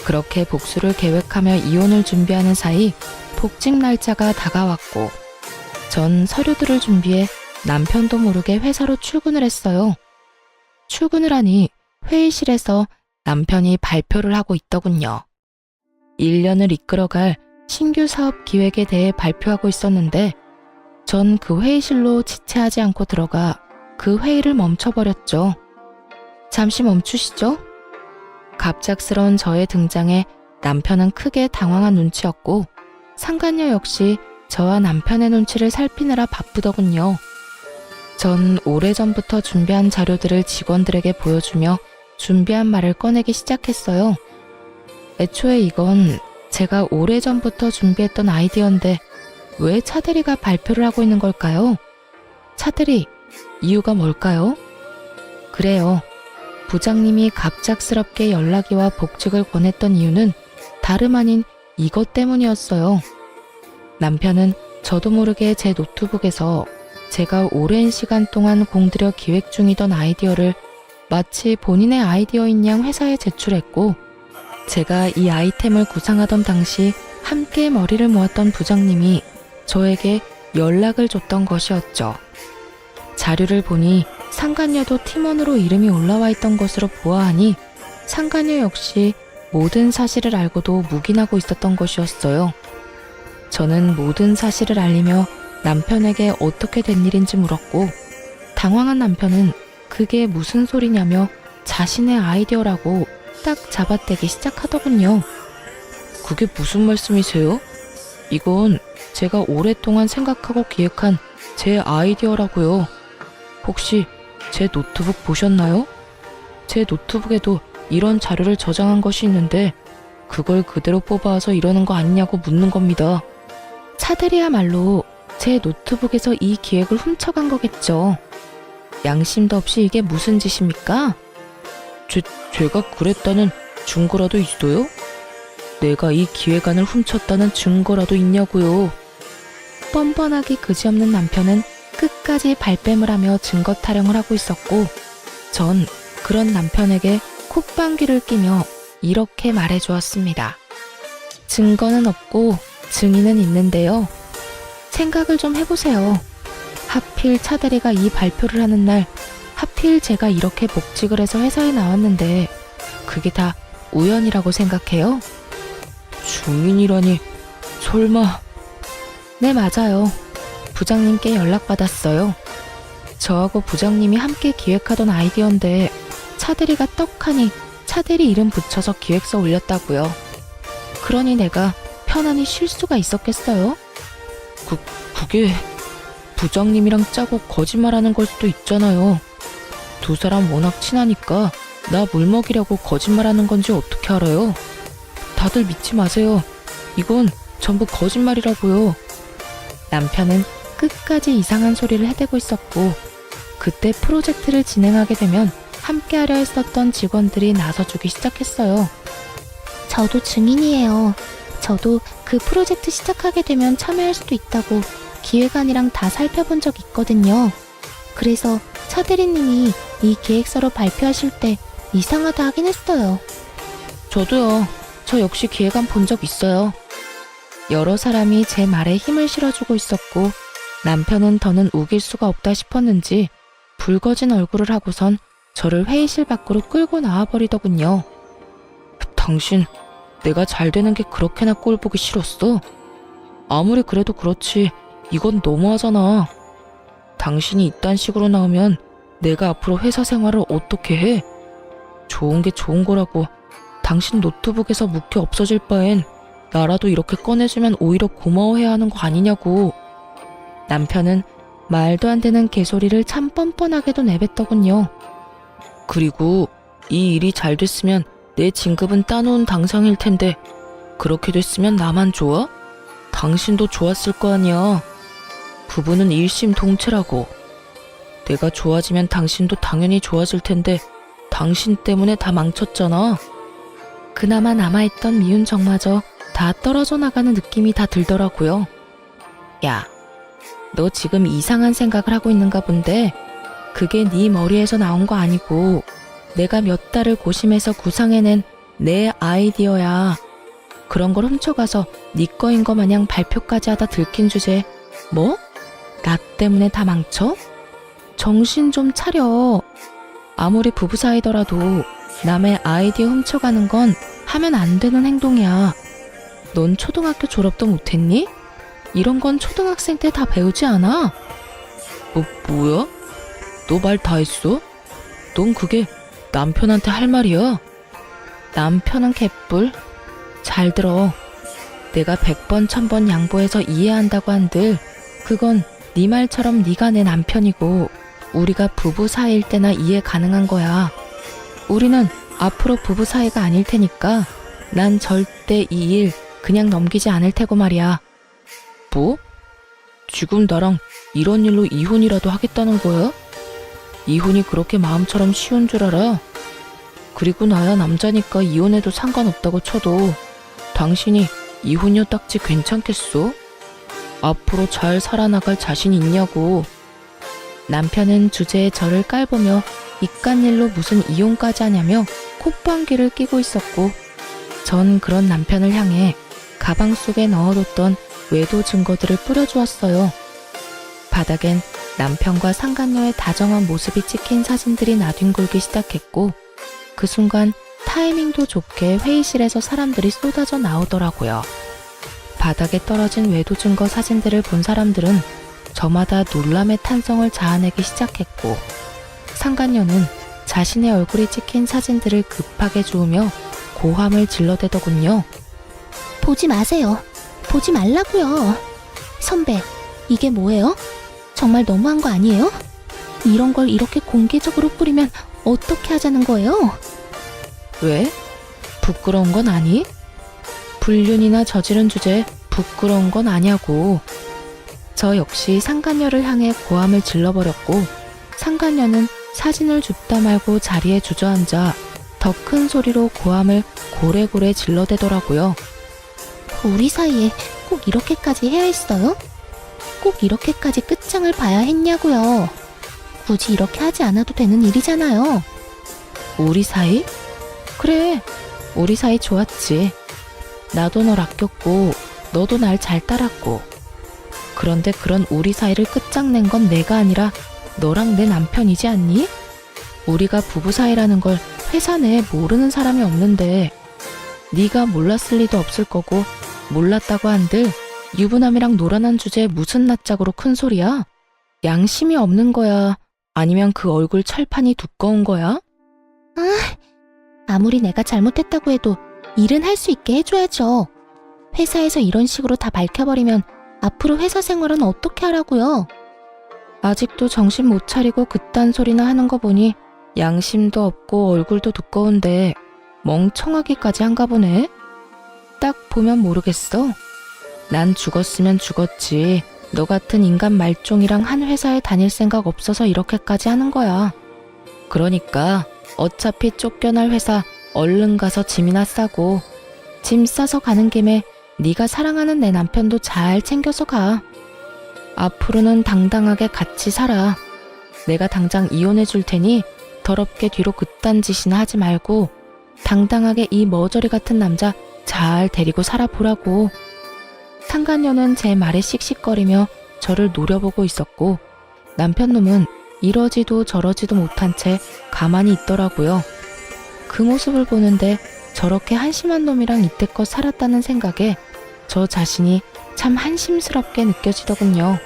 그렇게 복수를 계획하며 이혼을 준비하는 사이 복직 날짜가 다가왔고 전 서류들을 준비해 남편도 모르게 회사로 출근을 했어요. 출근을 하니 회의실에서 남편이 발표를 하고 있더군요. 1년을 이끌어갈 신규 사업 기획에 대해 발표하고 있었는데 전 그 회의실로 지체하지 않고 들어가 그 회의를 멈춰버렸죠. 잠시 멈추시죠? 갑작스러운 저의 등장에 남편은 크게 당황한 눈치였고 상간녀 역시 저와 남편의 눈치를 살피느라 바쁘더군요. 전 오래전부터 준비한 자료들을 직원들에게 보여주며 준비한 말을 꺼내기 시작했어요. 애초에 이건 제가 오래전부터 준비했던 아이디어인데 왜 차대리가 발표를 하고 있는 걸까요? 차대리, 이유가 뭘까요? 그래요. 부장님이 갑작스럽게 연락이 와 복직을 권했던 이유는 다름 아닌 이것 때문이었어요. 남편은 저도 모르게 제 노트북에서 제가 오랜 시간 동안 공들여 기획 중이던 아이디어를 마치 본인의 아이디어인 양 회사에 제출했고 제가 이 아이템을 구상하던 당시 함께 머리를 모았던 부장님이 저에게 연락을 줬던 것이었죠. 자료를 보니 상간녀도 팀원으로 이름이 올라와 있던 것으로 보아하니 상간녀 역시 모든 사실을 알고도 묵인하고 있었던 것이었어요. 저는 모든 사실을 알리며 남편에게 어떻게 된 일인지 물었고 당황한 남편은 그게 무슨 소리냐며 자신의 아이디어라고 딱 잡아떼기 시작하더군요. 그게 무슨 말씀이세요? 이건 제가 오랫동안 생각하고 기획한 제 아이디어라고요. 혹시 제 노트북 보셨나요? 제 노트북에도 이런 자료를 저장한 것이 있는데 그걸 그대로 뽑아와서 이러는 거 아니냐고 묻는 겁니다. 차대리야말로 제 노트북에서 이 기획을 훔쳐간 거겠죠. 양심도 없이 이게 무슨 짓입니까? 제가 그랬다는 증거라도 있어요? 내가 이 기획안을 훔쳤다는 증거라도 있냐고요. 뻔뻔하기 그지없는 남편은 끝까지 발뺌을 하며 증거 타령을 하고 있었고 전 그런 남편에게 콧방귀를 끼며 이렇게 말해주었습니다. 증거는 없고 증인은 있는데요. 생각을 좀 해보세요. 하필 차대리가 이 발표를 하는 날 하필 제가 이렇게 복직을 해서 회사에 나왔는데 그게 다 우연이라고 생각해요? 증인이라니 설마... 네, 맞아요. 부장님께 연락받았어요. 저하고 부장님이 함께 기획하던 아이디어인데 차대리가 떡하니 차대리 이름 붙여서 기획서 올렸다고요. 그러니 내가 편안히 쉴 수가 있었겠어요? 그게 부장님이랑 짜고 거짓말하는 걸 수도 있잖아요. 두 사람 워낙 친하니까 나 물먹이려고 거짓말하는 건지 어떻게 알아요? 다들 믿지 마세요. 이건 전부 거짓말이라고요. 남편은 끝까지 이상한 소리를 해대고 있었고 그때 프로젝트를 진행하게 되면 함께하려 했었던 직원들이 나서주기 시작했어요. 저도 증인이에요. 저도 그 프로젝트 시작하게 되면 참여할 수도 있다고 기획안이랑 다 살펴본 적 있거든요. 그래서 차 대리님이 이 계획서로 발표하실 때 이상하다 하긴 했어요. 저도요. 저 역시 기획안 본 적 있어요. 여러 사람이 제 말에 힘을 실어주고 있었고 남편은 더는 우길 수가 없다 싶었는지 붉어진 얼굴을 하고선 저를 회의실 밖으로 끌고 나와버리더군요. 당신, 내가 잘 되는 게 그렇게나 꼴보기 싫었어? 아무리 그래도 그렇지 이건 너무하잖아. 당신이 이딴 식으로 나오면 내가 앞으로 회사 생활을 어떻게 해? 좋은 게 좋은 거라고. 당신 노트북에서 묵혀 없어질 바엔 나라도 이렇게 꺼내주면 오히려 고마워해야 하는 거 아니냐고. 남편은 말도 안 되는 개소리를 참 뻔뻔하게도 내뱉더군요. 그리고 이 일이 잘 됐으면 내 진급은 따놓은 당상일 텐데 그렇게 됐으면 나만 좋아? 당신도 좋았을 거 아니야. 부부는 일심동체라고. 내가 좋아지면 당신도 당연히 좋아질 텐데 당신 때문에 다 망쳤잖아. 그나마 남아있던 미운 정마저 다 떨어져 나가는 느낌이 다 들더라고요. 야, 너 지금 이상한 생각을 하고 있는가 본데 그게 네 머리에서 나온 거 아니고 내가 몇 달을 고심해서 구상해낸 내 아이디어야. 그런 걸 훔쳐가서 네 거인 거 마냥 발표까지 하다 들킨 주제 뭐? 나 때문에 다 망쳐? 정신 좀 차려. 아무리 부부 사이더라도 남의 아이디어 훔쳐가는 건 하면 안 되는 행동이야. 넌 초등학교 졸업도 못했니? 이런 건 초등학생 때 다 배우지 않아? 뭐야? 너 말 다 했어? 넌 그게 남편한테 할 말이야? 남편은 개뿔. 잘 들어. 내가 100번 1000번 양보해서 이해한다고 한들 그건 네 말처럼 네가 내 남편이고 우리가 부부 사이일 때나 이해 가능한 거야. 우리는 앞으로 부부 사이가 아닐 테니까 난 절대 이 일 그냥 넘기지 않을 테고 말이야. 뭐? 지금 나랑 이런 일로 이혼이라도 하겠다는 거야? 이혼이 그렇게 마음처럼 쉬운 줄 알아? 그리고 나야 남자니까 이혼해도 상관없다고 쳐도 당신이 이혼녀 딱지 괜찮겠어? 앞으로 잘 살아나갈 자신 있냐고. 남편은 주제에 저를 깔보며 이깟일로 무슨 이혼까지 하냐며 콧방귀를 끼고 있었고 전 그런 남편을 향해 가방 속에 넣어뒀던 외도 증거들을 뿌려주었어요. 바닥엔 남편과 상간녀의 다정한 모습이 찍힌 사진들이 나뒹굴기 시작했고 그 순간 타이밍도 좋게 회의실에서 사람들이 쏟아져 나오더라고요. 바닥에 떨어진 외도 증거 사진들을 본 사람들은 저마다 놀람의 탄성을 자아내기 시작했고 상간녀는 자신의 얼굴이 찍힌 사진들을 급하게 주우며 고함을 질러대더군요. 보지 마세요. 보지 말라고요. 선배, 이게 뭐예요? 정말 너무한 거 아니에요? 이런 걸 이렇게 공개적으로 뿌리면 어떻게 하자는 거예요? 왜? 부끄러운 건 아니? 불륜이나 저지른 주제에 부끄러운 건 아냐고. 저 역시 상간녀를 향해 고함을 질러버렸고 상간녀는 사진을 줍다 말고 자리에 주저앉아 더 큰 소리로 고함을 고래고래 질러대더라고요. 우리 사이에 꼭 이렇게까지 해야 했어요? 꼭 이렇게까지 끝장을 봐야 했냐고요. 굳이 이렇게 하지 않아도 되는 일이잖아요. 우리 사이? 그래, 우리 사이 좋았지. 나도 널 아꼈고 너도 날 잘 따랐고. 그런데 그런 우리 사이를 끝장낸 건 내가 아니라 너랑 내 남편이지 않니? 우리가 부부 사이라는 걸 회사 내에 모르는 사람이 없는데 네가 몰랐을 리도 없을 거고 몰랐다고 한들 유부남이랑 놀아난 주제에 무슨 낯짝으로 큰 소리야? 양심이 없는 거야? 아니면 그 얼굴 철판이 두꺼운 거야? 아무리 내가 잘못했다고 해도 일은 할 수 있게 해줘야죠. 회사에서 이런 식으로 다 밝혀버리면 앞으로 회사 생활은 어떻게 하라고요? 아직도 정신 못 차리고 그딴 소리나 하는 거 보니 양심도 없고 얼굴도 두꺼운데 멍청하기까지 한가 보네. 딱 보면 모르겠어. 난 죽었으면 죽었지. 너 같은 인간 말종이랑 한 회사에 다닐 생각 없어서 이렇게까지 하는 거야. 그러니까 어차피 쫓겨날 회사 얼른 가서 짐이나 싸고 짐 싸서 가는 김에 네가 사랑하는 내 남편도 잘 챙겨서 가. 앞으로는 당당하게 같이 살아. 내가 당장 이혼해 줄 테니 더럽게 뒤로 그딴 짓이나 하지 말고 당당하게 이 머저리 같은 남자 잘 데리고 살아보라고. 상간녀는 제 말에 씩씩거리며 저를 노려보고 있었고 남편 놈은 이러지도 저러지도 못한 채 가만히 있더라고요. 그 모습을 보는데 저렇게 한심한 놈이랑 이때껏 살았다는 생각에 저 자신이 참 한심스럽게 느껴지더군요.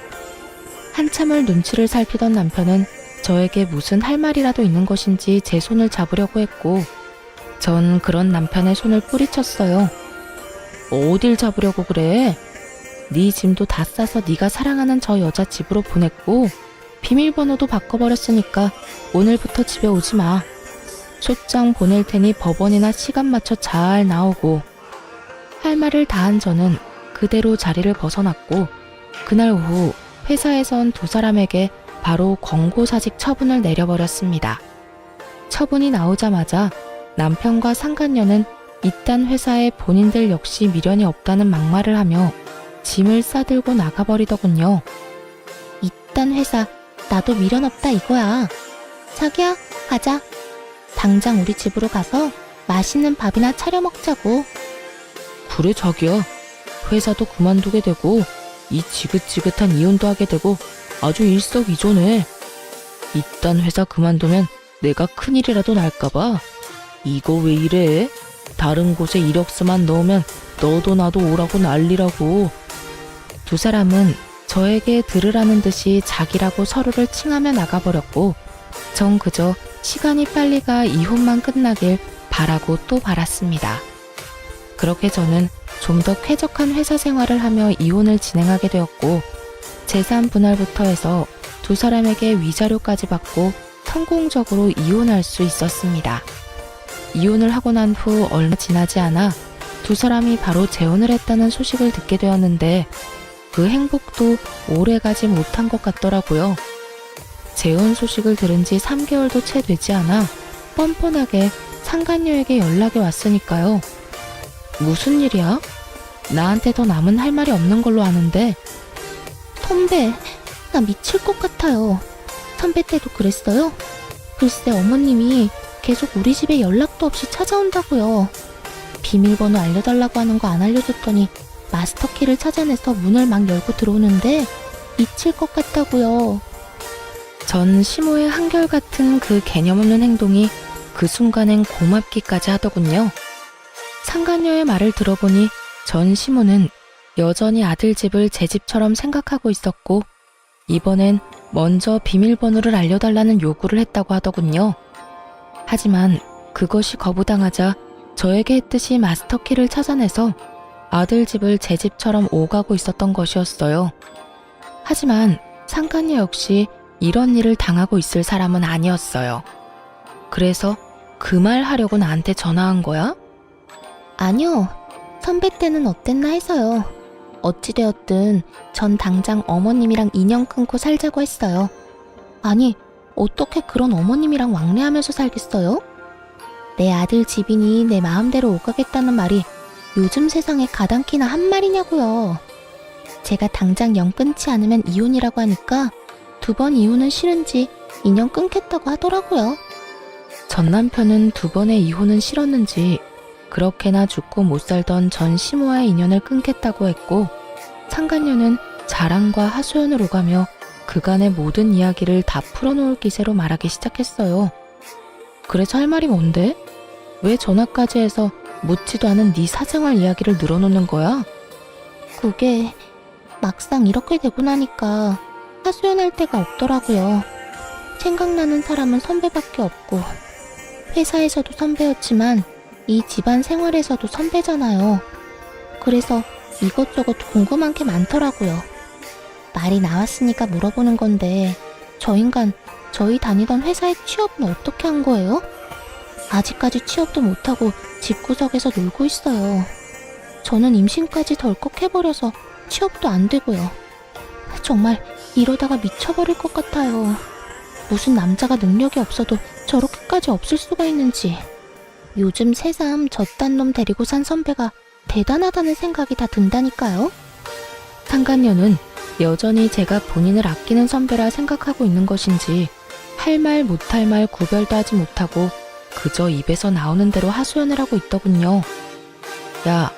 한참을 눈치를 살피던 남편은 저에게 무슨 할 말이라도 있는 것인지 제 손을 잡으려고 했고 전 그런 남편의 손을 뿌리쳤어요. 어딜 잡으려고 그래? 네 짐도 다 싸서 네가 사랑하는 저 여자 집으로 보냈고 비밀번호도 바꿔버렸으니까 오늘부터 집에 오지 마. 소장 보낼 테니 법원이나 시간 맞춰 잘 나오고. 할 말을 다한 저는 그대로 자리를 벗어났고 그날 오후 회사에선 두 사람에게 바로 권고사직 처분을 내려버렸습니다. 처분이 나오자마자 남편과 상간녀는 이딴 회사에 본인들 역시 미련이 없다는 막말을 하며 짐을 싸들고 나가버리더군요. 이딴 회사 나도 미련 없다 이거야. 자기야, 가자. 당장 우리 집으로 가서 맛있는 밥이나 차려 먹자고. 그래 자기야. 회사도 그만두게 되고 이 지긋지긋한 이혼도 하게 되고 아주 일석이조네. 이딴 회사 그만두면 내가 큰일이라도 날까봐. 이거 왜 이래? 다른 곳에 이력서만 넣으면 너도 나도 오라고 난리라고. 두 사람은 저에게 들으라는 듯이 자기라고 서로를 칭하며 나가버렸고 전 그저 시간이 빨리 가 이혼만 끝나길 바라고 또 바랐습니다. 그렇게 저는 좀 더 쾌적한 회사 생활을 하며 이혼을 진행하게 되었고 재산 분할부터 해서 두 사람에게 위자료까지 받고 성공적으로 이혼할 수 있었습니다. 이혼을 하고 난 후 얼마 지나지 않아 두 사람이 바로 재혼을 했다는 소식을 듣게 되었는데 그 행복도 오래가지 못한 것 같더라고요. 재혼 소식을 들은 지 3개월도 채 되지 않아 뻔뻔하게 상간녀에게 연락이 왔으니까요. 무슨 일이야? 나한테 더 남은 할 말이 없는 걸로 아는데. 선배, 나 미칠 것 같아요. 선배 때도 그랬어요? 글쎄 어머님이 계속 우리 집에 연락도 없이 찾아온다고요. 비밀번호 알려달라고 하는 거 안 알려줬더니 마스터키를 찾아내서 문을 막 열고 들어오는데 미칠 것 같다고요. 전 시모의 한결같은 그 개념 없는 행동이 그 순간엔 고맙기까지 하더군요. 상간녀의 말을 들어보니 전 시모는 여전히 아들 집을 제 집처럼 생각하고 있었고 이번엔 먼저 비밀번호를 알려달라는 요구를 했다고 하더군요. 하지만 그것이 거부당하자 저에게 했듯이 마스터키를 찾아내서 아들 집을 제 집처럼 오가고 있었던 것이었어요. 하지만 상간녀 역시 이런 일을 당하고 있을 사람은 아니었어요. 그래서 그 말 하려고 나한테 전화한 거야? 아니요. 선배 때는 어땠나 해서요. 어찌되었든 전 당장 어머님이랑 인연 끊고 살자고 했어요. 아니, 어떻게 그런 어머님이랑 왕래하면서 살겠어요? 내 아들 집이니 내 마음대로 오가겠다는 말이 요즘 세상에 가당키나 한 말이냐고요. 제가 당장 영 끊지 않으면 이혼이라고 하니까 2번 이혼은 싫은지 인연 끊겠다고 하더라고요. 전 남편은 2번의 이혼은 싫었는지 그렇게나 죽고 못 살던 전 시모와의 인연을 끊겠다고 했고 상간녀는 자랑과 하소연을 오가며 그간의 모든 이야기를 다 풀어놓을 기세로 말하기 시작했어요. 그래서 할 말이 뭔데? 왜 전화까지 해서 묻지도 않은 네 사생활 이야기를 늘어놓는 거야? 그게 막상 이렇게 되고 나니까 하소연할 데가 없더라고요. 생각나는 사람은 선배밖에 없고 회사에서도 선배였지만 이 집안 생활에서도 선배잖아요. 그래서 이것저것 궁금한 게 많더라고요. 말이 나왔으니까 물어보는 건데 저 인간 저희 다니던 회사의 취업은 어떻게 한 거예요? 아직까지 취업도 못하고 집구석에서 놀고 있어요. 저는 임신까지 덜컥 해버려서 취업도 안 되고요. 정말 이러다가 미쳐버릴 것 같아요. 무슨 남자가 능력이 없어도 저렇게까지 없을 수가 있는지. 요즘 새삼 저딴 놈 데리고 산 선배가 대단하다는 생각이 다 든다니까요. 상간녀는 여전히 제가 본인을 아끼는 선배라 생각하고 있는 것인지 할 말 못할 말 구별도 하지 못하고 그저 입에서 나오는 대로 하소연을 하고 있더군요. 야,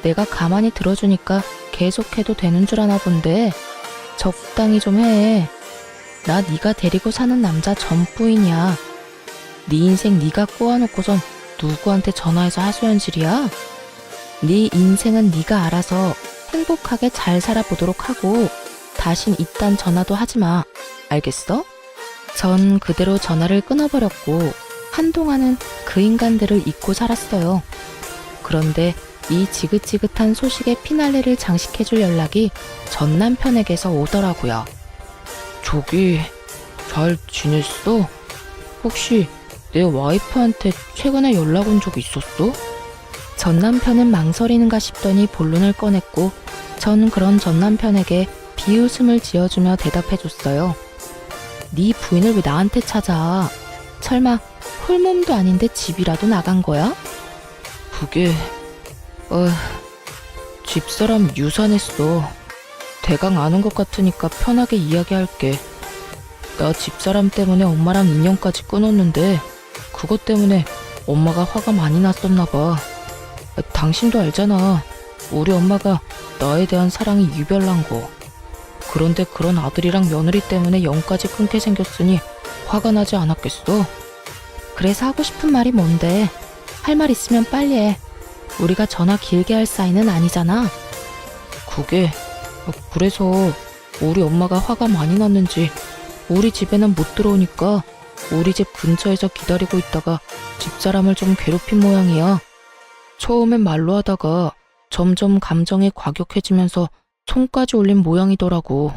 내가 가만히 들어주니까 계속해도 되는 줄 아나 본데 적당히 좀 해. 나 네가 데리고 사는 남자 전부인이야. 네 인생 네가 꼬아놓고선 누구한테 전화해서 하소연질이야? 네 인생은 네가 알아서 행복하게 잘 살아보도록 하고 다신 이딴 전화도 하지 마. 알겠어? 전 그대로 전화를 끊어버렸고 한동안은 그 인간들을 잊고 살았어요. 그런데 이 지긋지긋한 소식의 피날레를 장식해줄 연락이 전 남편에게서 오더라고요. 저기, 잘 지냈어? 혹시 내 와이프한테 최근에 연락 온 적 있었어? 전 남편은 망설이는가 싶더니 본론을 꺼냈고 전 그런 전 남편에게 비웃음을 지어주며 대답해줬어요. 네 부인을 왜 나한테 찾아? 설마 홀몸도 아닌데 집이라도 나간 거야? 그게... 집사람 유산했어. 대강 아는 것 같으니까 편하게 이야기할게. 나 집사람 때문에 엄마랑 인연까지 끊었는데 그것 때문에 엄마가 화가 많이 났었나 봐. 당신도 알잖아. 우리 엄마가 나에 대한 사랑이 유별난 거. 그런데 그런 아들이랑 며느리 때문에 영까지 끊게 생겼으니 화가 나지 않았겠어? 그래서 하고 싶은 말이 뭔데? 할 말 있으면 빨리 해. 우리가 전화 길게 할 사이는 아니잖아. 그게... 그래서 우리 엄마가 화가 많이 났는지 우리 집에는 못 들어오니까 우리 집 근처에서 기다리고 있다가 집사람을 좀 괴롭힌 모양이야. 처음엔 말로 하다가 점점 감정이 과격해지면서 손까지 올린 모양이더라고.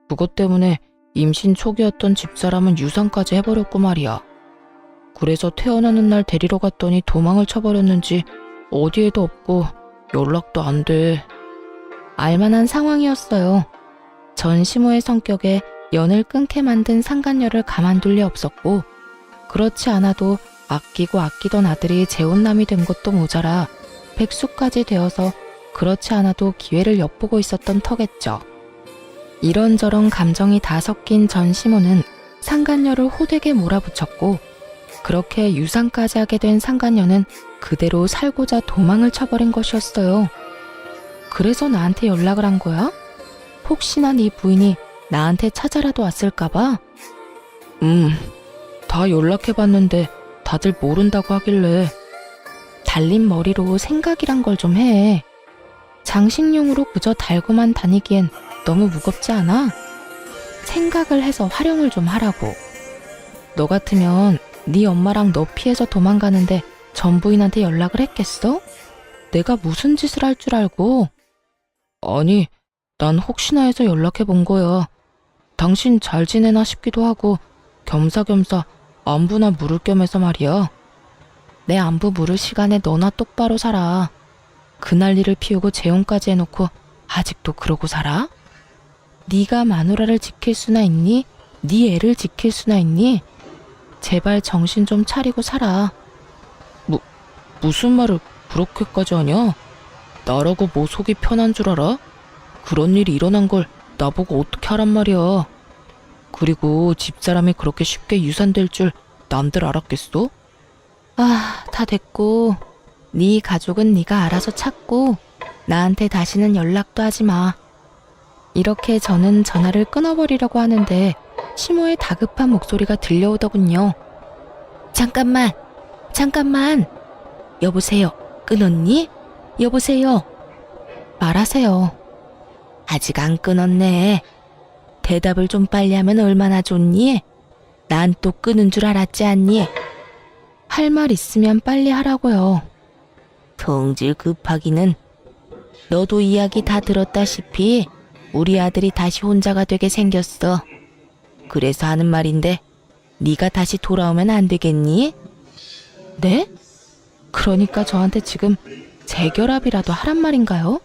그것 때문에 임신 초기였던 집사람은 유산까지 해버렸고 말이야. 그래서 태어나는 날 데리러 갔더니 도망을 쳐버렸는지 어디에도 없고 연락도 안 돼. 알만한 상황이었어요. 전 시모의 성격에 연을 끊게 만든 상간녀를 가만둘 리 없었고 그렇지 않아도 아끼고 아끼던 아들이 재혼남이 된 것도 모자라 백수까지 되어서 그렇지 않아도 기회를 엿보고 있었던 터겠죠. 이런저런 감정이 다 섞인 전 시모는 상간녀를 호되게 몰아붙였고 그렇게 유산까지 하게 된 상간녀는 그대로 살고자 도망을 쳐버린 것이었어요. 그래서 나한테 연락을 한 거야? 혹시나 네 부인이 나한테 찾아라도 왔을까봐? 다 연락해봤는데 다들 모른다고 하길래. 달린 머리로 생각이란 걸 좀 해. 장식용으로 그저 달고만 다니기엔 너무 무겁지 않아? 생각을 해서 활용을 좀 하라고. 너 같으면 네 엄마랑 너 피해서 도망가는데 전 부인한테 연락을 했겠어? 내가 무슨 짓을 할 줄 알고? 아니, 난 혹시나 해서 연락해 본 거야. 당신 잘 지내나 싶기도 하고 겸사겸사 안부나 물을 겸해서 말이야. 내 안부 물을 시간에 너나 똑바로 살아. 그 난리를 피우고 재혼까지 해놓고 아직도 그러고 살아? 네가 마누라를 지킬 수나 있니? 네 애를 지킬 수나 있니? 제발 정신 좀 차리고 살아. 무슨 말을 그렇게까지 하냐? 나라고 뭐 속이 편한 줄 알아? 그런 일이 일어난 걸 나보고 어떻게 하란 말이야. 그리고 집사람이 그렇게 쉽게 유산될 줄 남들 알았겠어? 다 됐고 네 가족은 네가 알아서 찾고 나한테 다시는 연락도 하지 마. 이렇게 저는 전화를 끊어버리려고 하는데 시모의 다급한 목소리가 들려오더군요. 잠깐만. 여보세요. 끊었니? 여보세요. 말하세요. 아직 안 끊었네. 대답을 좀 빨리 하면 얼마나 좋니? 난 또 끊은 줄 알았지 않니? 할 말 있으면 빨리 하라고요. 성질 급하기는. 너도 이야기 다 들었다시피 우리 아들이 다시 혼자가 되게 생겼어. 그래서 하는 말인데 네가 다시 돌아오면 안 되겠니? 네? 그러니까 저한테 지금 재결합이라도 하란 말인가요?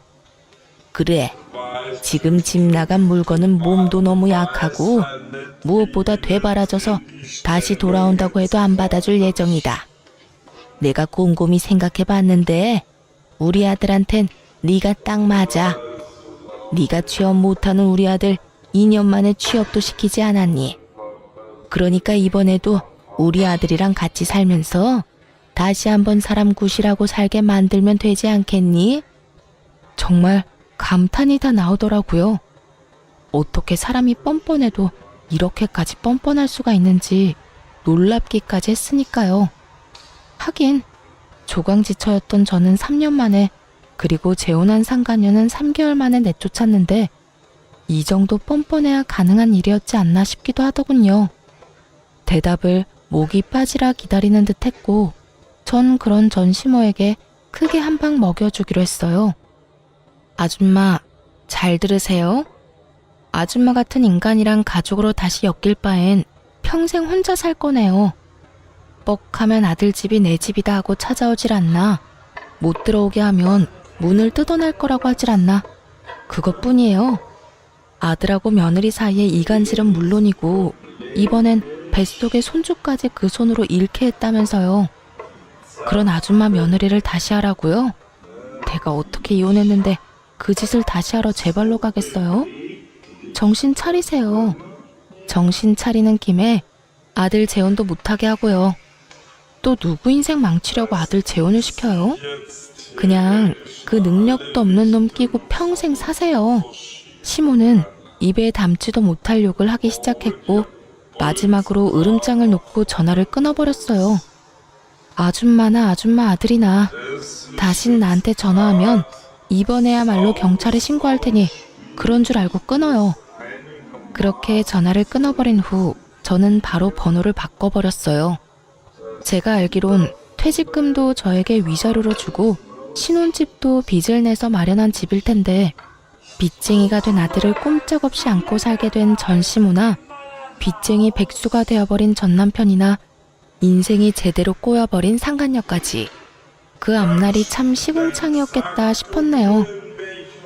그래. 지금 집 나간 물건은 몸도 너무 약하고 무엇보다 되바라져서 다시 돌아온다고 해도 안 받아줄 예정이다. 내가 곰곰이 생각해봤는데 우리 아들한텐 네가 딱 맞아. 네가 취업 못하는 우리 아들 2년 만에 취업도 시키지 않았니? 그러니까 이번에도 우리 아들이랑 같이 살면서 다시 한번 사람 구실하고 살게 만들면 되지 않겠니? 정말 감탄이 다 나오더라고요. 어떻게 사람이 뻔뻔해도 이렇게까지 뻔뻔할 수가 있는지 놀랍기까지 했으니까요. 하긴 조강지처였던 저는 3년 만에, 그리고 재혼한 상간녀는 3개월 만에 내쫓았는데 이 정도 뻔뻔해야 가능한 일이었지 않나 싶기도 하더군요. 대답을 목이 빠지라 기다리는 듯 했고, 전 그런 전시모에게 크게 한 방 먹여주기로 했어요. 아줌마, 잘 들으세요. 아줌마 같은 인간이랑 가족으로 다시 엮일 바엔 평생 혼자 살 거네요. 뻑하면 아들 집이 내 집이다 하고 찾아오질 않나. 못 들어오게 하면 문을 뜯어낼 거라고 하질 않나. 그것뿐이에요. 아들하고 며느리 사이의 이간질은 물론이고 이번엔 뱃속의 손주까지 그 손으로 잃게 했다면서요. 그런 아줌마 며느리를 다시 하라고요? 내가 어떻게 이혼했는데 그 짓을 다시 하러 제 발로 가겠어요? 정신 차리세요. 정신 차리는 김에 아들 재혼도 못하게 하고요. 또 누구 인생 망치려고 아들 재혼을 시켜요? 그냥 그 능력도 없는 놈 끼고 평생 사세요. 시모는 입에 담지도 못할 욕을 하기 시작했고 마지막으로 으름장을 놓고 전화를 끊어버렸어요. 아줌마나 아줌마 아들이나 다신 나한테 전화하면 이번에야말로 경찰에 신고할 테니 그런 줄 알고 끊어요. 그렇게 전화를 끊어버린 후 저는 바로 번호를 바꿔버렸어요. 제가 알기론 퇴직금도 저에게 위자료로 주고 신혼집도 빚을 내서 마련한 집일 텐데 빚쟁이가 된 아들을 꼼짝없이 안고 살게 된 전시모나 빚쟁이 백수가 되어버린 전남편이나 인생이 제대로 꼬여버린 상간녀까지 그 앞날이 참 시궁창이었겠다 싶었네요.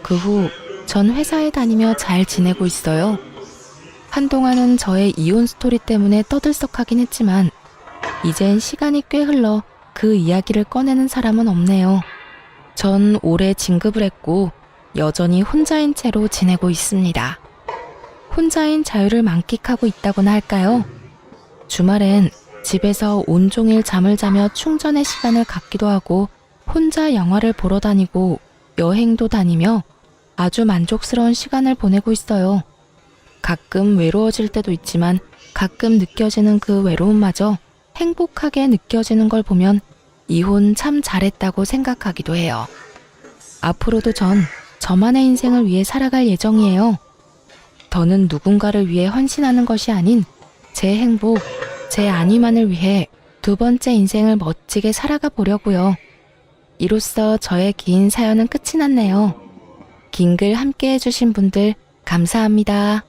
그 후 전 회사에 다니며 잘 지내고 있어요. 한동안은 저의 이혼 스토리 때문에 떠들썩하긴 했지만 이젠 시간이 꽤 흘러 그 이야기를 꺼내는 사람은 없네요. 전 올해 진급을 했고 여전히 혼자인 채로 지내고 있습니다. 혼자인 자유를 만끽하고 있다고나 할까요? 주말엔 집에서 온종일 잠을 자며 충전의 시간을 갖기도 하고 혼자 영화를 보러 다니고 여행도 다니며 아주 만족스러운 시간을 보내고 있어요. 가끔 외로워질 때도 있지만 가끔 느껴지는 그 외로움마저 행복하게 느껴지는 걸 보면 이혼 참 잘했다고 생각하기도 해요. 앞으로도 전 저만의 인생을 위해 살아갈 예정이에요. 더는 누군가를 위해 헌신하는 것이 아닌 제 행복, 제 안위만을 위해 두 번째 인생을 멋지게 살아가 보려고요. 이로써 저의 긴 사연은 끝이 났네요. 긴 글 함께 해주신 분들 감사합니다.